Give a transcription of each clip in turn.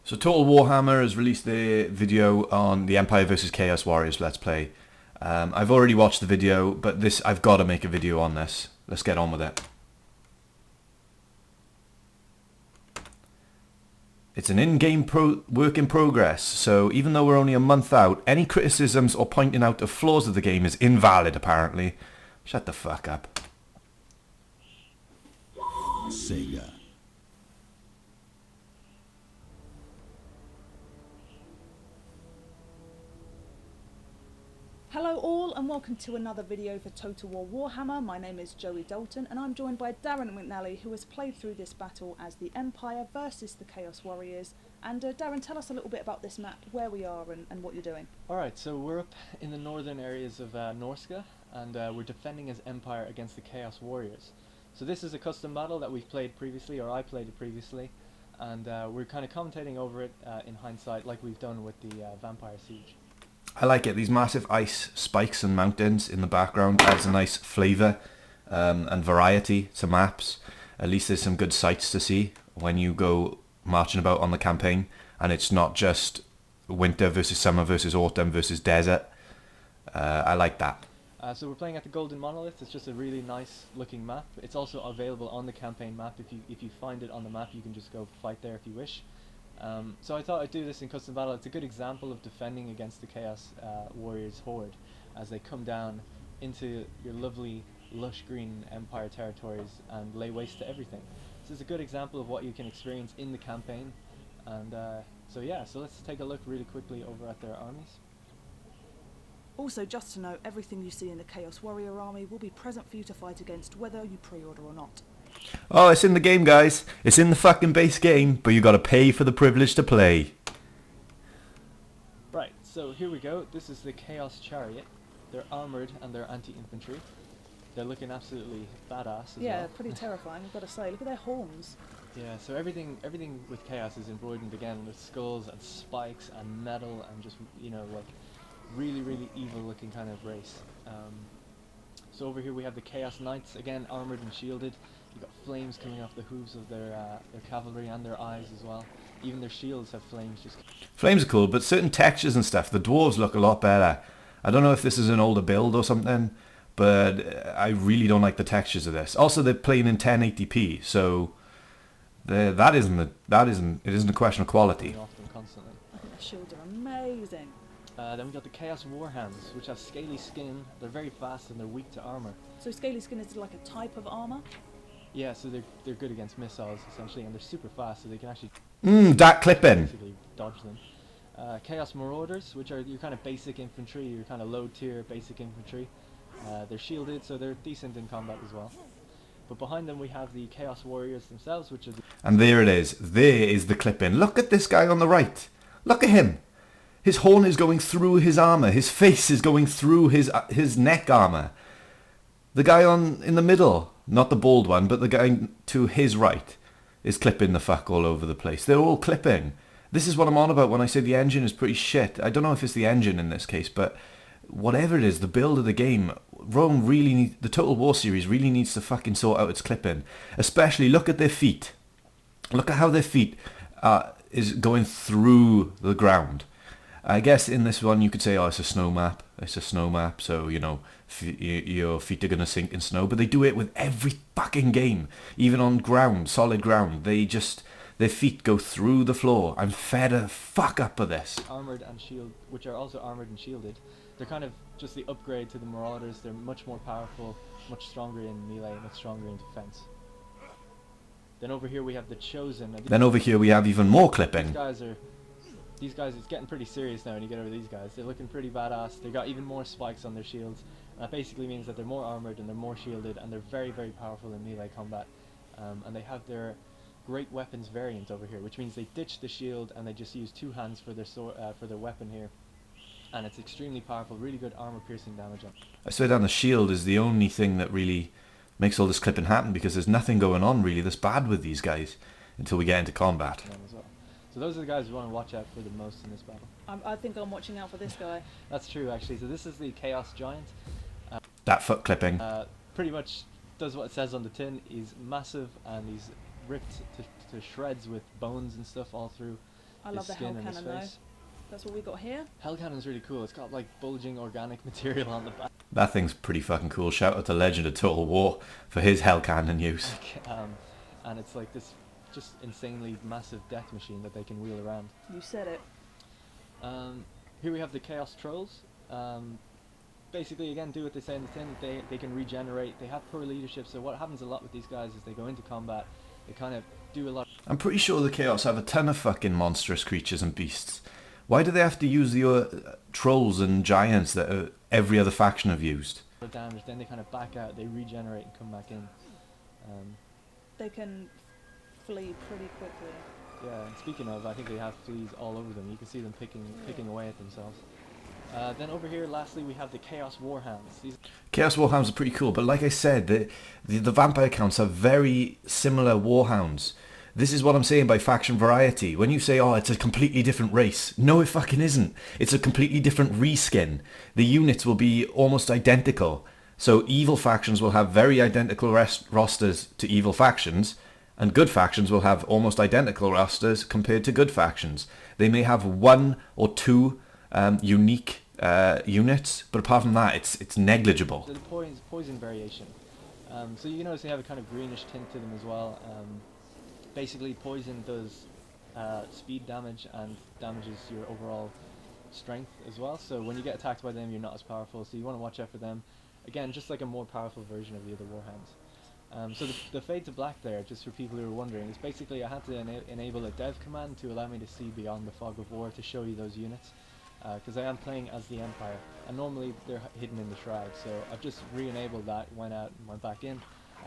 So Total Warhammer has released their video on the Empire vs Chaos Warriors Let's Play. I've already watched the video, but I've got to make a video on this. Let's get on with it. It's an in-game work in progress, so even though we're only a month out, any criticisms or pointing out of flaws of the game is invalid apparently. Shut the fuck up. Sega. Hello all and welcome to another video for Total War Warhammer. My name is Joey Dalton and I'm joined by Darren McNally, who has played through this battle as the Empire versus the Chaos Warriors. And Darren, tell us a little bit about this map, where we are and what you're doing. Alright, so we're up in the northern areas of Norska, and we're defending as Empire against the Chaos Warriors. So this is a custom battle that we've played previously, or I played it previously, and we're kind of commentating over it in hindsight like we've done with the Vampire Siege. I like it. These massive ice spikes and mountains in the background adds a nice flavour and variety to maps. At least there's some good sights to see when you go marching about on the campaign, and it's not just winter versus summer versus autumn versus desert. I like that. So we're playing at the Golden Monolith. It's just a really nice looking map. It's also available on the campaign map. If you find it on the map, you can just go fight there if you wish. So I thought I'd do this in custom battle. It's a good example of defending against the Chaos Warriors horde as they come down into your lovely lush green Empire territories and lay waste to everything. This is a good example of what you can experience in the campaign, and so let's take a look really quickly over at their armies. Also, just to note, everything you see in the Chaos Warrior army will be present for you to fight against, whether you pre-order or not. Oh, it's in the game, guys. It's in the fucking base game, but you gotta pay for the privilege to play. Right, so here we go. This is the Chaos Chariot. They're armoured and they're anti-infantry. They're looking absolutely badass as Yeah, well. pretty terrifying, I've got to say. Look at their horns. Yeah, so everything with Chaos is embroidered again with skulls and spikes and metal and just, you know, like really, really evil looking kind of race. So over here we have the Chaos Knights, again armoured and shielded. You've got flames coming off the hooves of their cavalry and their eyes as well. Even their shields have flames. Flames are cool, but certain textures and stuff, the dwarves look a lot better. I don't know if this is an older build or something, but I really don't like the textures of this. Also, they're playing in 1080p, so it isn't a question of quality. Off them constantly. I think their shields are amazing. Then we've got the Chaos Warhounds, which have scaly skin. They're very fast and they're weak to armour. So scaly skin is like a type of armour? Yeah, so they're good against missiles essentially, and they're super fast, so they can actually That clipping. basically dodge them. Chaos Marauders, which are your kind of basic infantry, your kind of low tier basic infantry. They're shielded, so they're decent in combat as well. But behind them we have the Chaos Warriors themselves, which are And there it is. There is the clipping. Look at this guy on the right. Look at him. His horn is going through his armour. His face is going through his neck armour. The guy in the middle, not the bald one, but the guy to his right, is clipping the fuck all over the place. They're all clipping. This is what I'm on about when I say the engine is pretty shit. I don't know if it's the engine in this case, but whatever it is, the build of the game, the Total War series really needs to fucking sort out its clipping. Especially look at their feet. Look at how their feet is going through the ground. I guess in this one you could say, oh, it's a snow map. It's a snow map, so, you know, your feet are going to sink in snow. But they do it with every fucking game. Even on ground, solid ground. Their feet go through the floor. I'm fed a fuck up of this. armoured and shield, which are also armoured and shielded. They're kind of just the upgrade to the Marauders. They're much more powerful, much stronger in melee, much stronger in defense. Then over here we have the Chosen. Then over here we have even more clipping. These guys, it's getting pretty serious now when you get over these guys. They're looking pretty badass. They got even more spikes on their shields. And that basically means that they're more armoured and they're more shielded and they're very, very powerful in melee combat. And they have their great weapons variant over here, which means they ditch the shield and they just use two hands for their for their weapon here. And it's extremely powerful, really good armor piercing damage on. I swear down, the shield is the only thing that really makes all this clipping happen, because there's nothing going on really that's bad with these guys until we get into combat. As well. So those are the guys we want to watch out for the most in this battle. I think I'm watching out for this guy. That's true actually. So this is the Chaos Giant. That foot clipping. Pretty much does what it says on the tin. He's massive and he's ripped to shreds with bones and stuff all through. I love the skin Hell and his Cannon though. face. That's what we got here. Hell Cannon's really cool. It's got like bulging organic material on the back. That thing's pretty fucking cool. Shout out to Legend of Total War for his Hell Cannon use. And it's like this just insanely massive death machine that they can wheel around. You said it. Here we have the Chaos Trolls. Basically, again, do what they say in the tin. They can regenerate. They have poor leadership, so what happens a lot with these guys is they go into combat, they kind of do a lot. I'm pretty sure the Chaos have a ton of fucking monstrous creatures and beasts. Why do they have to use the trolls and giants that every other faction have used? Damage, then they kind of back out, they regenerate and come back in. They can flee pretty quickly. Yeah, and speaking of, I think they have fleas all over them. You can see them picking away at themselves. Then over here, lastly, we have the Chaos Warhounds. These Chaos Warhounds are pretty cool, but like I said, the vampire counts are very similar Warhounds. This is what I'm saying by faction variety. When you say, oh, it's a completely different race. No, it fucking isn't. It's a completely different reskin. The units will be almost identical. So evil factions will have very identical rosters to evil factions, and good factions will have almost identical rosters compared to good factions. They may have one or two unique units, but apart from that, it's negligible. So the poison variation. So you notice they have a kind of greenish tint to them as well. Basically, poison does speed damage and damages your overall strength as well. So when you get attacked by them, you're not as powerful. So you want to watch out for them. Again, just like a more powerful version of the other Warhounds. So the Fade to Black there, just for people who are wondering, is basically I had to enable a dev command to allow me to see beyond the fog of war to show you those units. Because I am playing as the Empire, and normally they're hidden in the Shroud, so I've just re-enabled that, went out and went back in.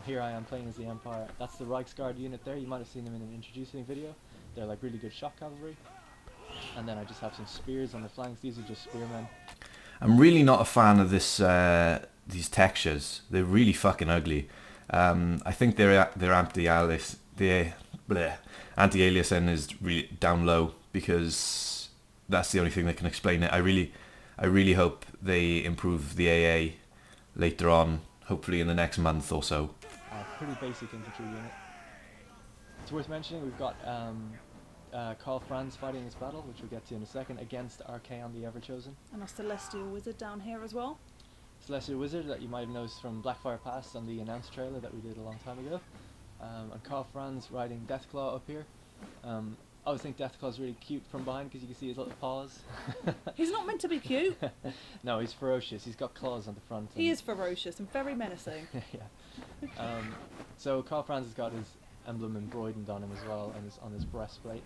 Here I am playing as the Empire. That's the Reichsguard unit there. You might have seen them in an introducing video. They're like really good shock cavalry. And then I just have some spears on the flanks. These are just spearmen. I'm really not a fan of these textures. They're really fucking ugly. I think their anti-aliasing is really down low because that's the only thing that can explain it. I really hope they improve the AA later on, hopefully in the next month or so. Pretty basic infantry unit. It's worth mentioning we've got Karl Franz fighting this battle, which we'll get to in a second, against Archaon the Everchosen. And a Celestial Wizard down here as well. Celestial Wizard that you might have noticed from Blackfire Pass on the announced trailer that we did a long time ago. And Karl Franz riding Deathclaw up here. I always think Deathclaw's really cute from behind because you can see his little paws. He's not meant to be cute. No, he's ferocious. He's got claws on the front. He is ferocious and very menacing. Yeah. So Karl Franz has got his emblem embroidered on him as well, and on his breastplate.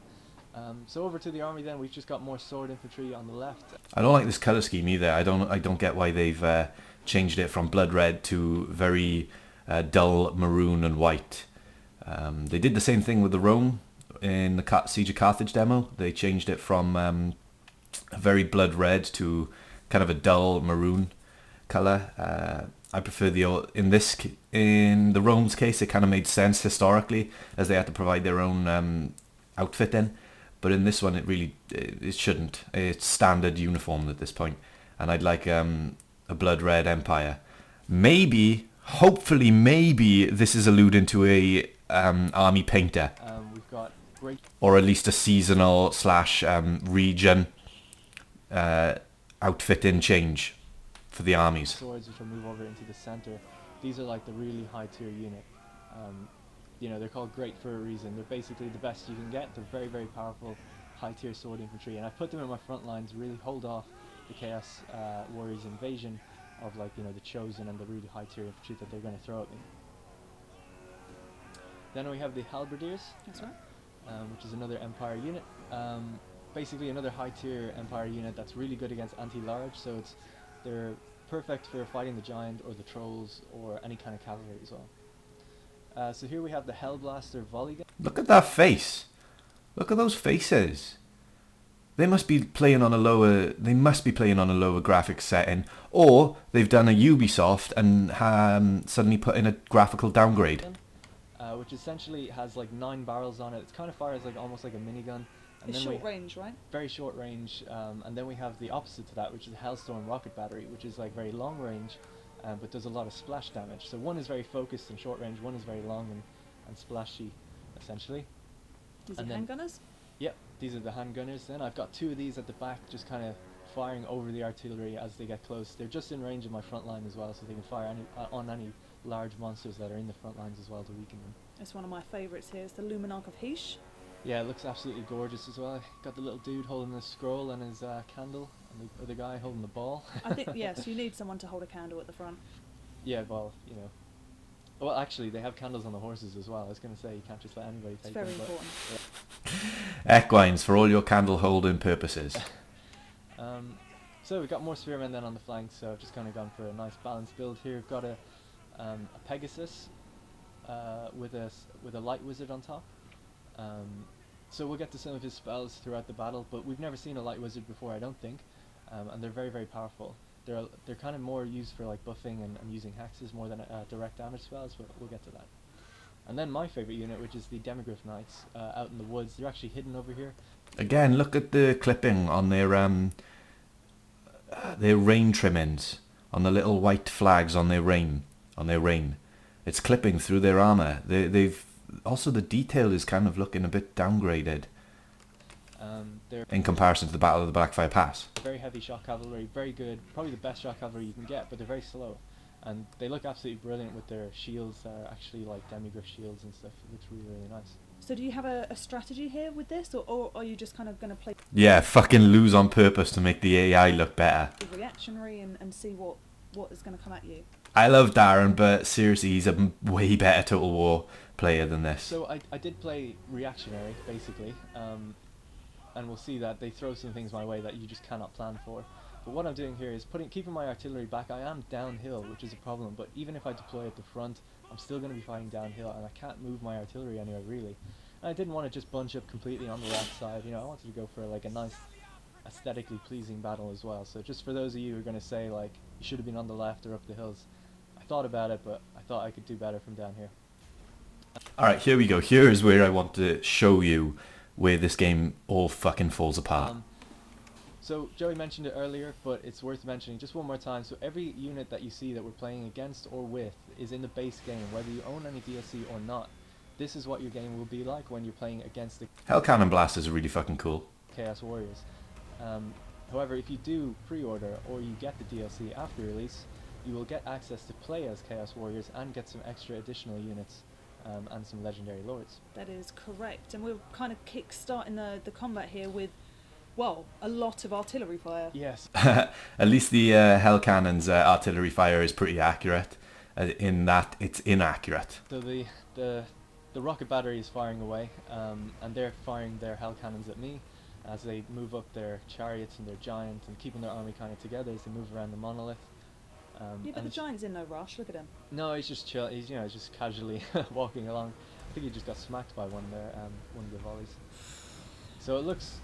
So over to the army then, we've just got more sword infantry on the left. I don't like this colour scheme either. I don't get why they've changed it from blood red to very dull maroon and white. They did the same thing with the Rome in the Siege of Carthage demo. They changed it from a very blood red to kind of a dull maroon colour. I prefer in the Rome's case, it kind of made sense historically as they had to provide their own outfit in. But in this one, it shouldn't. It's standard uniform at this point, and I'd like a blood red Empire. Hopefully, this is alluding to a army painter. We've got great, or at least a seasonal / region outfitting change for the armies. Swords, which will move over into the center. These are like the really high tier unit. You know, they're called great for a reason. They're basically the best you can get. They're very, very powerful high tier sword infantry, and I put them in my front line to really hold off the Chaos Warriors invasion of, like, you know, the Chosen and the really high tier infantry that they're going to throw at me. Then we have the Halberdiers. That's right. Which is another Empire unit. Basically another high tier Empire unit that's really good against anti-large, so they're perfect for fighting the giant or the trolls or any kind of cavalry as well. So here we have the Hellblaster volley gun. Look at that face. Look at those faces. They must be playing on a lower graphics setting, or they've done a Ubisoft and suddenly put in a graphical downgrade. Which essentially has like 9 barrels on it. It's kind of fires like almost like a minigun. And It's then short range, right? Very short range. And then we have the opposite to that, which is the Hellstorm rocket battery, which is like very long range, but does a lot of splash damage. So one is very focused and short range, one is very long and splashy, essentially. Is And it then- handgunners? Yep, These are the handgunners. Then I've got 2 of these at the back, just kind of firing over the artillery as they get close. They're just in range of my front line as well, so they can fire on any large monsters that are in the front lines as well to weaken them. It's one of my favourites here. It's the Luminarch of ahhhs. Yeah, it looks absolutely gorgeous as well. Got the little dude holding the scroll and his candle, and the other guy holding the ball. I think, yes, you need someone to hold a candle at the front. Yeah, well, you know. Well, actually, they have candles on the horses as well. I was going to say, you can't just let anybody It's take them. very important. Yeah. Equines for all your candle holding purposes. So we've got more spearmen then on the flanks, so I've just kind of gone for a nice balanced build here. We've got a Pegasus with a light wizard on top. So we'll get to some of his spells throughout the battle, but we've never seen a light wizard before, I don't think, and they're very, very powerful. They're kind of more used for like buffing and using hexes more than direct damage spells, but we'll get to that. And then my favourite unit, which is the Demigryph Knights, out in the woods. They're actually hidden over here. Again, look at the clipping on their rein trimmings, on the little white flags on their rein. It's clipping through their armour. They've also, the detail is kind of looking a bit downgraded They're in comparison to the Battle of the Blackfire Pass. very heavy shot cavalry, very good, probably the best shot cavalry you can get, but they're very slow. And they look absolutely brilliant with their shields that are actually like Demigryph shields and stuff. It looks really, really nice. So do you have a strategy here with this, or are you just kind of going to play Yeah, fucking lose on purpose to make the AI look better. reactionary and see what is going to come at you? I love Darren, but seriously, he's a way better Total War player than this. So I did play reactionary, basically, and we'll see that they throw some things my way that you just cannot plan for. But what I'm doing here is keeping my artillery back. I am downhill, which is a problem, but even if I deploy at the front, I'm still going to be fighting downhill, and I can't move my artillery anywhere, really. And I didn't want to just bunch up completely on the left side, you know, I wanted to go for like a nice, aesthetically pleasing battle as well. So just for those of you who are going to say, like, you should have been on the left or up the hills, I thought about it, but I thought I could do better from down here. Alright, here we go. Here is where I want to show you where this game all fucking falls apart. So Joey mentioned it earlier, but it's worth mentioning just one more time. So every unit that you see that we're playing against or with is in the base game, whether you own any DLC or not. This is what your game will be like when you're playing against the Hell Cannon Blasters are really fucking cool. Chaos Warriors. However, if you do pre-order or you get the DLC after release, you will get access to play as Chaos Warriors and get some extra additional units and some legendary lords. That is correct, and we're kind of kick-starting the combat here with, well, a lot of artillery fire. Yes. At least the Hell Cannon's artillery fire is pretty accurate, in that it's inaccurate. So the rocket battery is firing away, and they're firing their Hell Cannons at me as they move up their chariots and their giant and keeping their army kind of together as they move around the monolith. Yeah, but the giant's in no rush. Look at him. No, he's just chill. He's just casually walking along. I think he just got smacked by one of the volleys. So it looks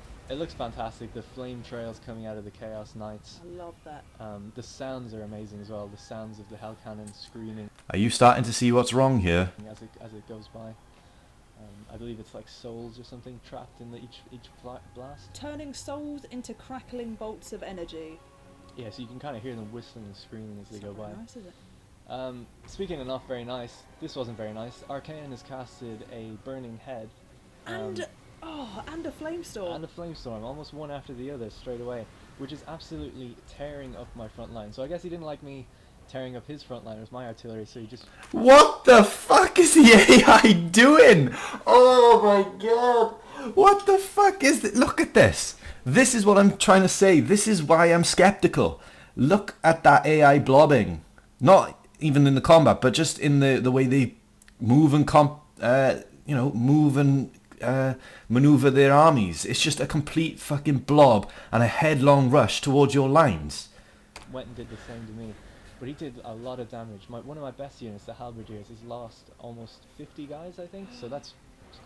fantastic. The flame trails coming out of the Chaos Knights. I love that. The sounds are amazing as well. The sounds of the Hell Cannon screaming Are you starting to see what's wrong here? as it goes by. I believe it's like souls or something trapped in each blast. Turning souls into crackling bolts of energy. Yeah, so you can kind of hear them whistling and screaming as they It's go not by. very nice, is it? Speaking of not very nice, this wasn't very nice. Arcane has casted a burning head. And a flamestorm. And a flamestorm, almost one after the other straight away, which is absolutely tearing up my front line. So I guess he didn't like me tearing up his front line with my artillery, so he just... What the fuck is the AI doing? Oh my god. What the fuck is this? Look at this. This is what I'm trying to say. This is why I'm skeptical. Look at that AI blobbing. Not even in the combat, but just in the way they move and move and maneuver their armies. It's just a complete fucking blob and a headlong rush towards your lines. went and did the same to me. But he did a lot of damage. One of my best units, the Halberdiers, has lost almost 50 guys, I think. So that's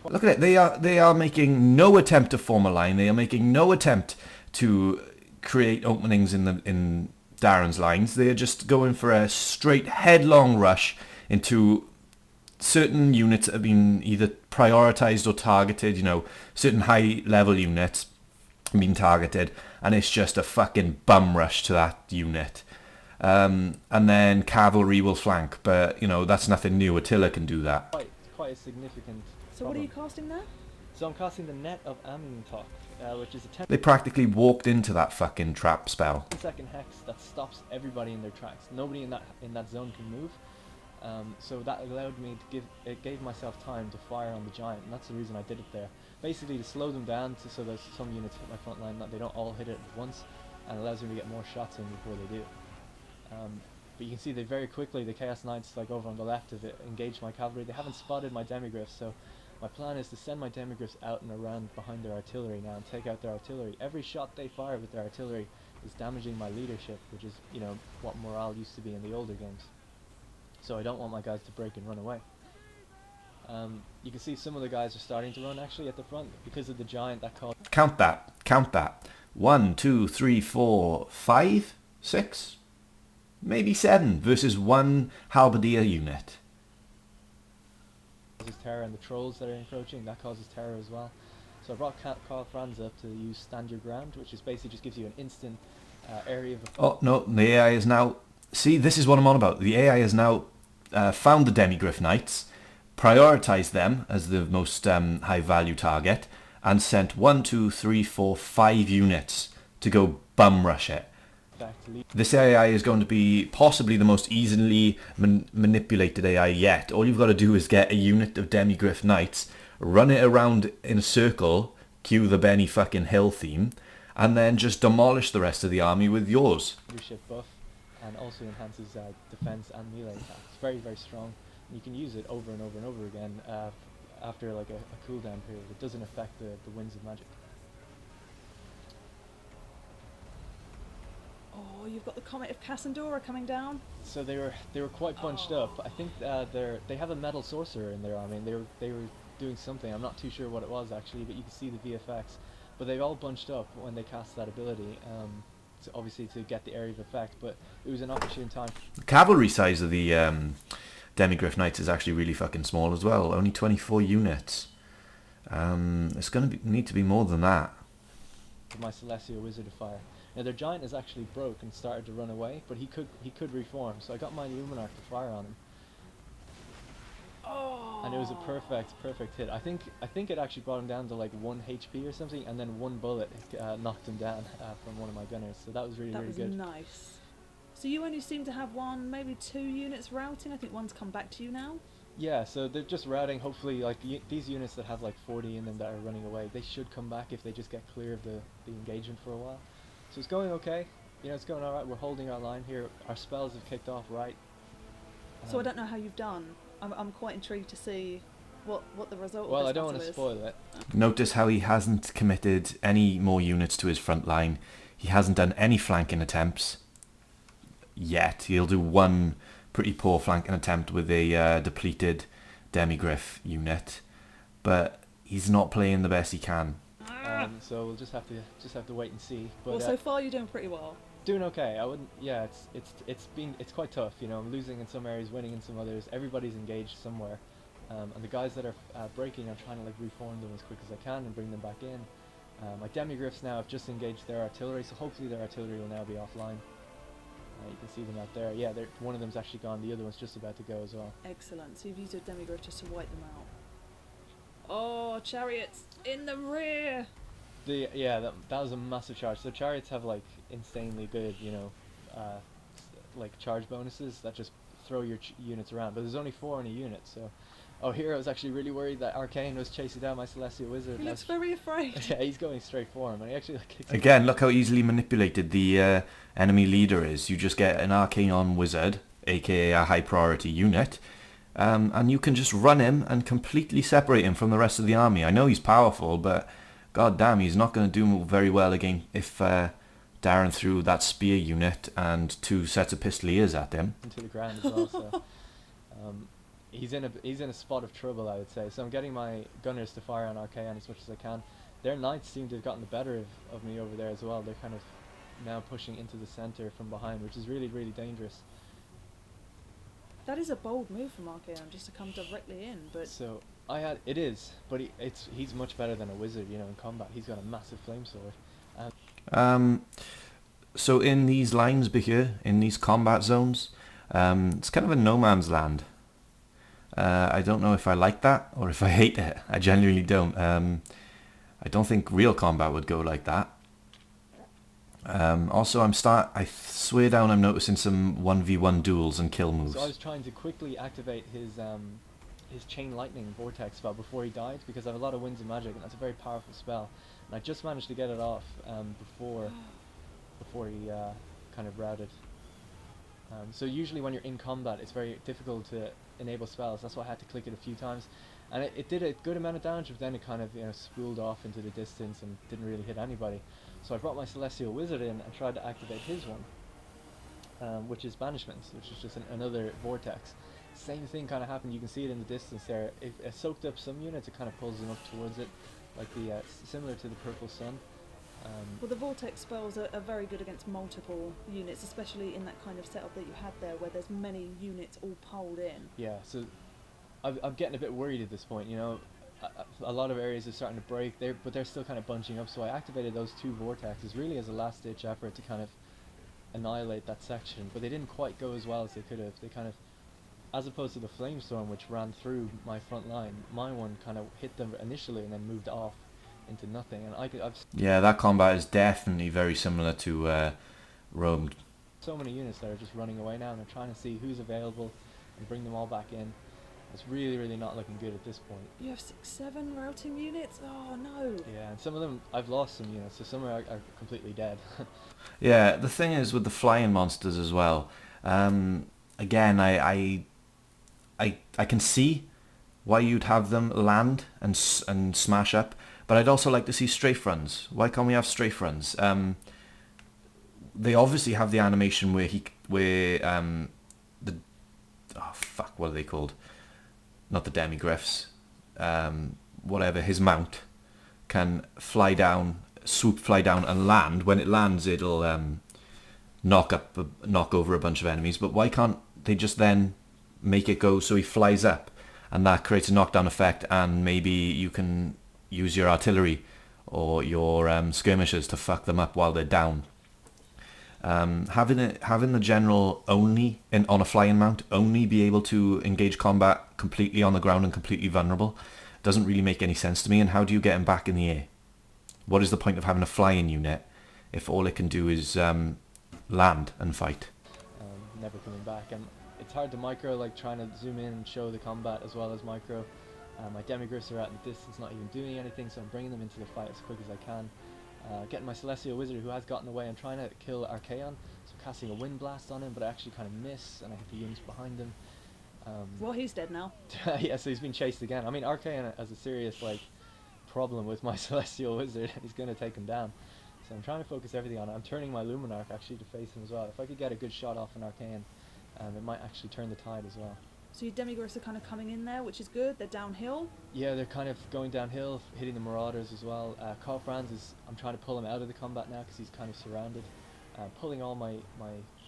quite... Look at it. They are making no attempt to form a line. They are making no attempt to create openings in Darren's lines. They are just going for a straight headlong rush into certain units that have been either prioritized or targeted. You know, certain high level units have been targeted, and it's just a fucking bum rush to that unit. And then cavalry will flank, but you know that's nothing new. Attila can do that. Quite a significant So problem. what are you casting there? So I'm casting the Net of Amuntok, which is a 10 They practically walked into that fucking trap spell. second hex that stops everybody in their tracks. Nobody in that zone can move. So that allowed me to gave myself time to fire on the giant, and that's the reason I did it there. Basically to slow them down so that some units hit my front line, that they don't all hit it at once, and allows me to get more shots in before they do. But you can see they very quickly, the Chaos Knights, like over on the left of it, engaged my cavalry. They haven't spotted my demigryphs, so my plan is to send my demigryphs out and around behind their artillery now and take out their artillery. Every shot they fire with their artillery is damaging my leadership, which is, you know, what morale used to be in the older games. So I don't want my guys to break and run away. You can see some of the guys are starting to run actually at the front because of the giant that caused... Count that. Count that. 1, 2, 3, 4, 5, 6, maybe 7 versus 1 halberdier unit. Causes terror, and the trolls that are encroaching, that causes terror as well. So I brought Carl Franz up to use Stand Your Ground, which is basically just gives you an instant area of... Oh no, the AI is now... See, this is what I'm on about. The AI has now found the Demigryph Knights, prioritised them as the most high value target, and sent 1, 2, 3, 4, 5 units to go bum rush it. This AI is going to be possibly the most easily manipulated AI yet. All you've got to do is get a unit of Demigryph Knights, run it around in a circle, cue the Benny fucking Hill theme, and then just demolish the rest of the army with yours. Leadership buff, and also enhances defense and melee attacks. It's very, very strong. And you can use it over and over and over again after like a cooldown period. It doesn't affect the winds of magic. Oh, you've got the Comet of Cassandra coming down. So they were quite bunched up. I think they have a metal sorcerer in their army, and they were doing something. I'm not too sure what it was actually, but you can see the VFX. But they all bunched up when they cast that ability, obviously to get the area of effect. But it was an opportune time. The cavalry size of the Demigryph Knights is actually really fucking small as well. Only 24 units. It's going to need to be more than that. For my Celestial Wizard of Fire. Now their giant is actually broke and started to run away, but he could reform. So I got my Luminarch to fire on him. Oh. And it was a perfect hit. I think it actually brought him down to like 1 HP or something, and then 1 bullet knocked him down from one of my gunners. So that was really good. That was nice. So you only seem to have 1, maybe 2 units routing. I think one's come back to you now. Yeah, so they're just routing. Hopefully, like these units that have like 40 in them that are running away, they should come back if they just get clear of the engagement for a while. So it's going okay. You know, it's going alright. We're holding our line here. Our spells have kicked off right. So I don't know how you've done. I'm quite intrigued to see what the result well, of this I don't want battle to is. spoil it. Notice how he hasn't committed any more units to his front line. He hasn't done any flanking attempts yet. He'll do 1 pretty poor flanking attempt with a depleted Demigryph unit, but he's not playing the best he can. So we'll just have to wait and see. But Well, so far you're doing pretty well. doing okay. I wouldn't. Yeah, it's quite tough. You know, I'm losing in some areas, winning in some others. Everybody's engaged somewhere, and the guys that are breaking, I'm trying to like reform them as quick as I can and bring them back in. My Demigryphs now have just engaged their artillery, so hopefully their artillery will now be offline. You can see them out there. Yeah, one of them's actually gone. The other one's just about to go as well. Excellent. So you've used your Demigryph just to wipe them out. Oh, chariots in the rear. That was a massive charge. So chariots have like insanely good, you know, like charge bonuses that just throw your units around. But there's only 4 in a unit, so. Oh, here I was actually really worried that Arcane was chasing down my Celestial Wizard. He looks very afraid. Yeah, he's going straight for him, and he actually like kicks him. Again, look how easily manipulated the enemy leader is. You just get an Arcane on Wizard, aka a high priority unit, and you can just run him and completely separate him from the rest of the army. I know he's powerful, but god damn, he's not going to do very well again if Darren threw that spear unit and 2 sets of pistoliers at him. Into the ground as well, so he's in a spot of trouble, I would say. So I'm getting my gunners to fire on Archaon as much as I can. Their knights seem to have gotten the better of me over there as well. They're kind of now pushing into the center from behind, which is really, really dangerous. That is a bold move from Archaon, just to come directly in, but... So it is, but he's much better than a wizard, you know, in combat. He's got a massive flame sword. So in these lines here, in these combat zones, it's kind of a no man's land. I don't know if I like that or if I hate it. I genuinely don't. I don't think real combat would go like that. Also, I swear down I'm noticing some 1v1 duels and kill moves. So I was trying to quickly activate his chain lightning vortex spell before he died, because I have a lot of winds of magic and that's a very powerful spell. And I just managed to get it off before he kind of routed. So usually when you're in combat, it's very difficult to enable spells. That's why I had to click it a few times, and it did a good amount of damage, but then it kind of spooled off into the distance and didn't really hit anybody. So I brought my Celestial Wizard in and tried to activate his one, which is Banishments, which is just another vortex. Same thing kind of happened. You can see it in the distance there. It soaked up some units. It kind of pulls them up towards it, like the similar to the Purple Sun. Well, the vortex spells are very good against multiple units, especially in that kind of setup that you had there, where there's many units all piled in. Yeah, so I'm getting a bit worried at this point. A lot of areas are starting to break, but they're still kind of bunching up. So I activated those 2 vortexes really as a last-ditch effort to kind of annihilate that section. But they didn't quite go as well as they could have. They kind of, as opposed to the Flamestorm, which ran through my front line, my one kind of hit them initially and then moved off into nothing. And yeah, that combat is definitely very similar to Rome. So many units that are just running away now, and they're trying to see who's available and bring them all back in. It's really, really not looking good at this point. You have 6-7 routing units? Oh no! Yeah, and some of them, I've lost some units, so some are completely dead. Yeah, the thing is with the flying monsters as well. Again, I can see why you'd have them land and smash up, but I'd also like to see strafe runs. Why can't we have strafe runs? They obviously have the animation where what are they called? Not the demigriffs. Whatever, his mount can fly down, fly down and land. When it lands, it'll knock over a bunch of enemies. But why can't they just then make it go so he flies up, and that creates a knockdown effect, and maybe you can use your artillery or your skirmishers to fuck them up while they're down. Having the general only on a flying mount only be able to engage combat completely on the ground and completely vulnerable doesn't really make any sense to me. And how do you get him back in the air? What is the point of having a flying unit if all it can do is land and fight? Never coming back, and it's hard to micro, like trying to zoom in and show the combat as well as micro. My demigriffs are out in the distance, not even doing anything, so I'm bringing them into the fight as quick as I can. Getting my Celestial Wizard, who has gotten away, and trying to kill Archaon, so casting a Wind Blast on him, but I actually kind of miss, and I hit the units behind him. Well, he's dead now. Yeah, so he's been chased again. I mean, Archaon has a serious problem with my Celestial Wizard. He's going to take him down. So I'm trying to focus everything on it. I'm turning my Luminarch actually to face him as well. If I could get a good shot off an Archaon, it might actually turn the tide as well. So your demigriffs are kind of coming in there, which is good. They're downhill. Yeah, they're kind of going downhill, hitting the Marauders as well. Kofranz I'm trying to pull him out of the combat now because he's kind of surrounded. Pulling all my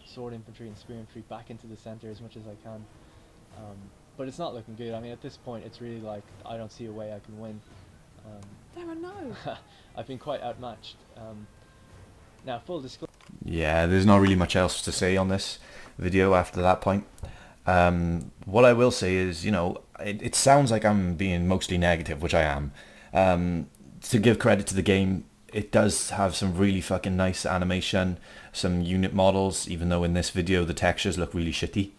sword infantry and spear infantry back into the center as much as I can. But it's not looking good. I mean, at this point, it's really like I don't see a way I can win. Darren, no. I've been quite outmatched. Now, full disclosure. Yeah, there's not really much else to say on this video after that point. What I will say is, it sounds like I'm being mostly negative, which I am. To give credit to the game, it does have some really fucking nice animation, some unit models, even though in this video the textures look really shitty.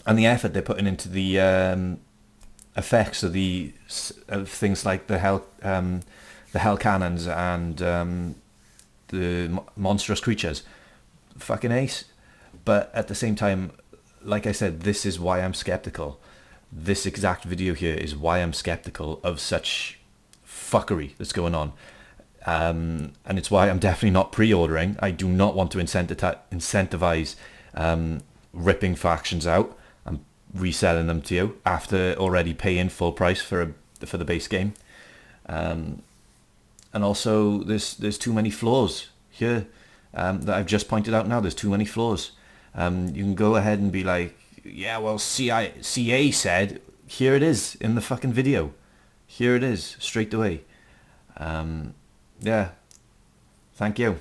And the effort they're putting into the effects of things like the hell cannons and the monstrous creatures, fucking ace. But at the same time, like I said, this is why I'm skeptical. This exact video here is why I'm skeptical of such fuckery that's going on. And it's why I'm definitely not pre-ordering. I do not want to incentivize ripping factions out and reselling them to you after already paying full price for the base game. And also, there's too many flaws here that I've just pointed out now. There's too many flaws. You can go ahead and be like, yeah, well, CA said, here it is in the fucking video. Here it is, straight away. Yeah. Thank you.